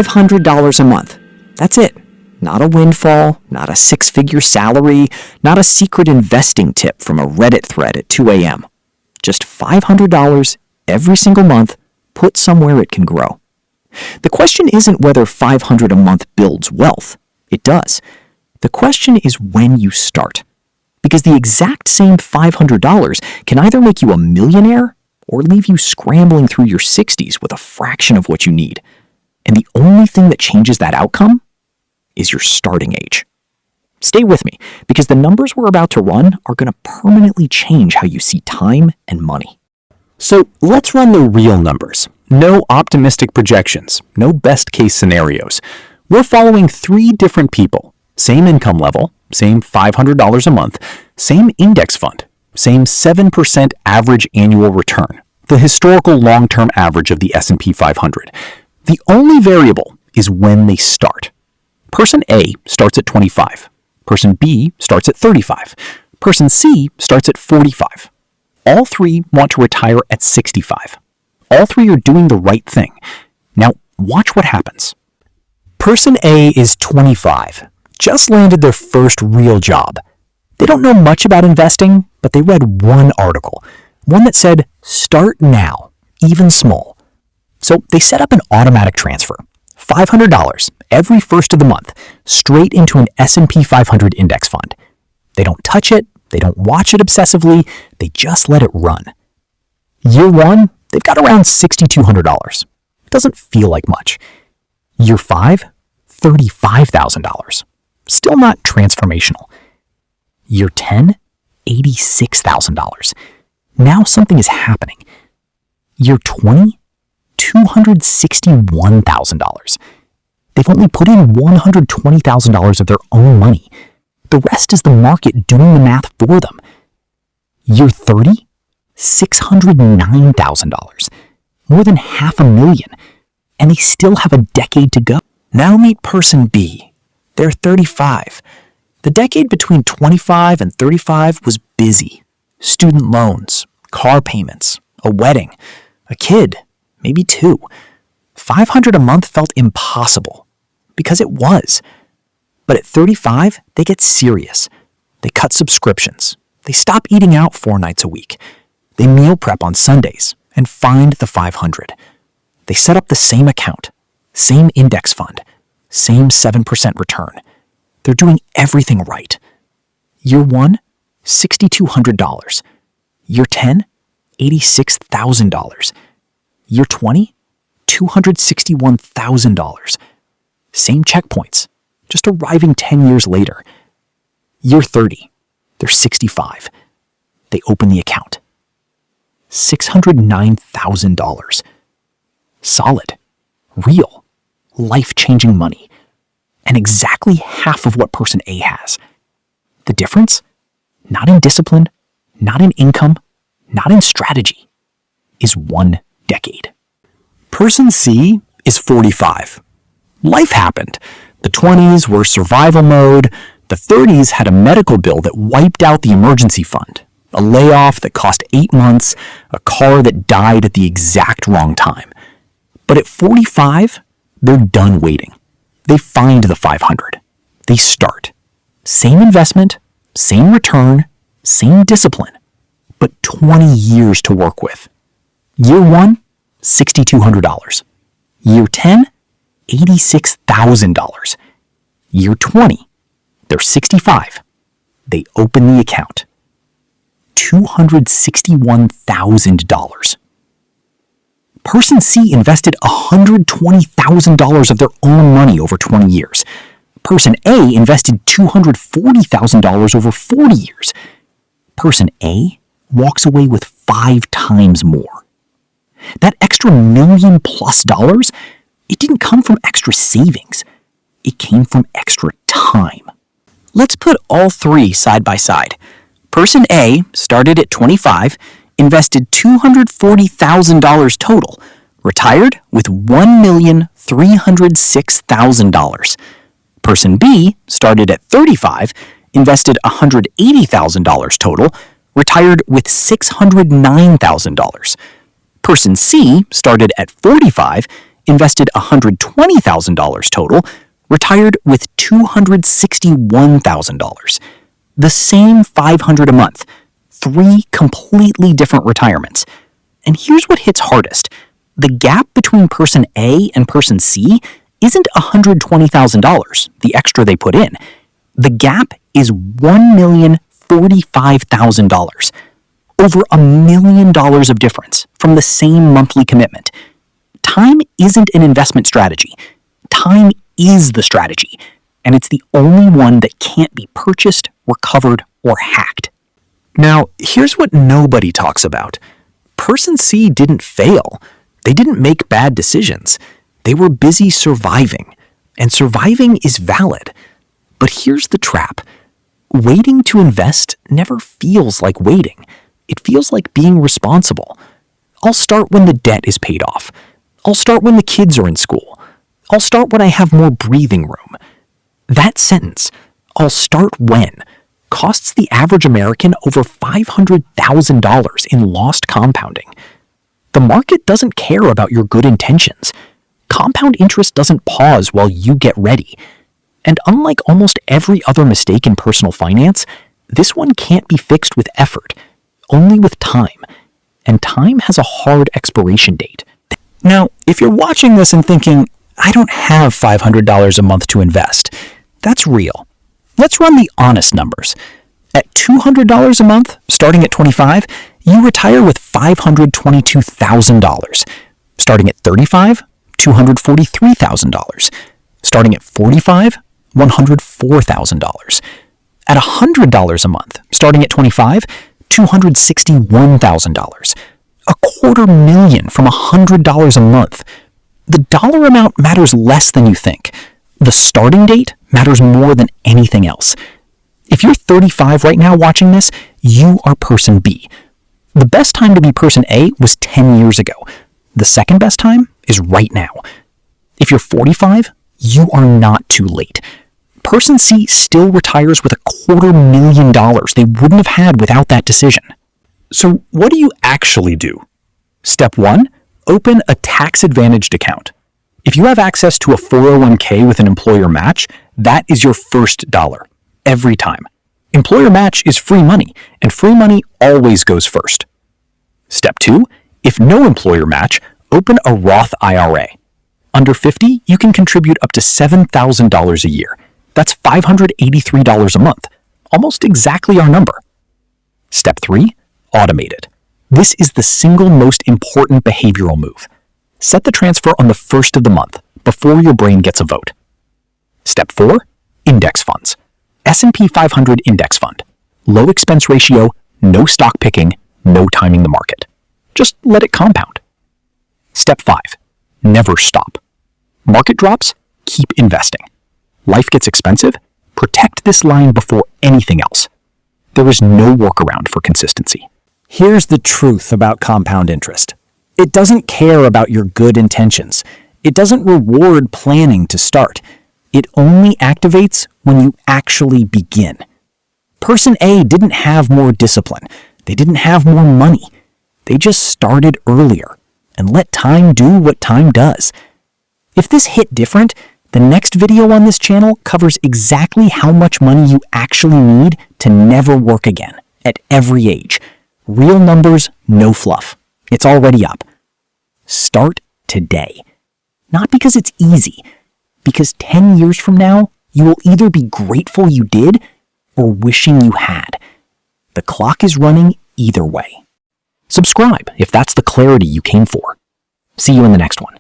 $500 a month. That's it. Not a windfall, not a six-figure salary, not a secret investing tip from a Reddit thread at 2 a.m. Just $500 every single month, put somewhere it can grow. The question isn't whether $500 a month builds wealth. It does. The question is when you start. Because the exact same $500 can either make you a millionaire or leave you scrambling through your 60s with a fraction of what you need. And the only thing that changes that outcome is your starting age. Stay with me, because the numbers we're about to run are going to permanently change how you see time and money. So let's run the real numbers. No optimistic projections, no best-case scenarios. We're following 3 different people. Same income level, same $500 a month, same index fund, same 7% average annual return, the historical long-term average of the S&P 500. The only variable is when they start. Person A starts at 25. Person B starts at 35. Person C starts at 45. All 3 want to retire at 65. All 3 are doing the right thing. Now, watch what happens. Person A is 25. Just landed their first real job. They don't know much about investing, but they read one article. One that said, start now, even small. So they set up an automatic transfer. $500 every first of the month, straight into an S&P 500 index fund. They don't touch it, they don't watch it obsessively, they just let it run. Year 1, they've got around $6,200. Doesn't feel like much. Year 5, $35,000. Still not transformational. Year 10, $86,000. Now something is happening. Year 20, $261,000. They've only put in $120,000 of their own money. The rest is the market doing the math for them. Year 30, $609,000. More than $500,000. And they still have a decade to go. Now meet person B. They're 35. The decade between 25 and 35 was busy. Student loans, car payments, a wedding, a kid, maybe 2. $500 a month felt impossible, because it was. But at 35, they get serious. They cut subscriptions. They stop eating out 4 nights a week. They meal prep on Sundays and find the 500. They set up the same account, same index fund, same 7% return. They're doing everything right. Year 1, $6,200. Year 10, $86,000. Year 20, $261,000. Same checkpoints, just arriving 10 years later. Year 30, they're 65. They open the account. $609,000. Solid, real, life-changing money. And exactly half of what person A has. The difference? Not in discipline, not in income, not in strategy, is 1 decade. Person C is 45. Life happened. The 20s were survival mode. The 30s had a medical bill that wiped out the emergency fund, a layoff that cost 8 months, a car that died at the exact wrong time. But at 45, they're done waiting. They find the 500. They start. Same investment, same return, same discipline, but 20 years to work with. Year 1, $6,200. Year 10, $86,000. Year 20, they're 65. They open the account. $261,000. Person C invested $120,000 of their own money over 20 years. Person A invested $240,000 over 40 years. Person A walks away with 5 times more. That extra $1 million+ dollars, it didn't come from extra savings. It came from extra time. Let's put all 3 side by side. Person A started at 25, invested $240,000 total, retired with $1,306,000. Person B started at 35, invested $180,000 total, retired with $609,000. Person C started at 45, invested $120,000 total, retired with $261,000. The same $500 a month. 3 completely different retirements. And here's what hits hardest. The gap between person A and person C isn't $120,000, the extra they put in. The gap is $1,045,000. Over $1 million of difference from the same monthly commitment. Time isn't an investment strategy. Time is the strategy, and it's the only one that can't be purchased, recovered, or hacked. Now, here's what nobody talks about. Person C didn't fail. They didn't make bad decisions. They were busy surviving, and surviving is valid. But here's the trap. Waiting to invest never feels like waiting. It feels like being responsible. I'll start when the debt is paid off. I'll start when the kids are in school. I'll start when I have more breathing room. That sentence, I'll start when, costs the average American over $500,000 in lost compounding. The market doesn't care about your good intentions. Compound interest doesn't pause while you get ready. And unlike almost every other mistake in personal finance, this one can't be fixed with effort, only with time. And time has a hard expiration date. Now, if you're watching this and thinking, I don't have $500 a month to invest, that's real. Let's run the honest numbers. At $200 a month, starting at 25, you retire with $522,000. Starting at 35, $243,000. Starting at 45, $104,000. At $100 a month, starting at 25, $261,000. $250,000 from $100 a month. The dollar amount matters less than you think. The starting date matters more than anything else. If you're 35 right now watching this, you are person B. The best time to be person A was 10 years ago. The second best time is right now. If you're 45, you are not too late. Person C still retires with $250,000 they wouldn't have had without that decision. So what do you actually do? Step 1, open a tax-advantaged account. If you have access to a 401k with an employer match, that is your first dollar, every time. Employer match is free money, and free money always goes first. Step 2, if no employer match, open a Roth IRA. Under 50, you can contribute up to $7,000 a year. That's $583 a month, almost exactly our number. Step 3, automate it. This is the single most important behavioral move. Set the transfer on the first of the month, before your brain gets a vote. Step 4, index funds. S&P 500 index fund. Low expense ratio, no stock picking, no timing the market. Just let it compound. Step 5, never stop. Market drops, keep investing. Life gets expensive, protect this line before anything else. There is no workaround for consistency. Here's the truth about compound interest. It doesn't care about your good intentions. It doesn't reward planning to start. It only activates when you actually begin. Person A didn't have more discipline. They didn't have more money. They just started earlier and let time do what time does. If this hit different, the next video on this channel covers exactly how much money you actually need to never work again, at every age. Real numbers, no fluff. It's already up. Start today. Not because it's easy, because 10 years from now, you will either be grateful you did or wishing you had. The clock is running either way. Subscribe if that's the clarity you came for. See you in the next one.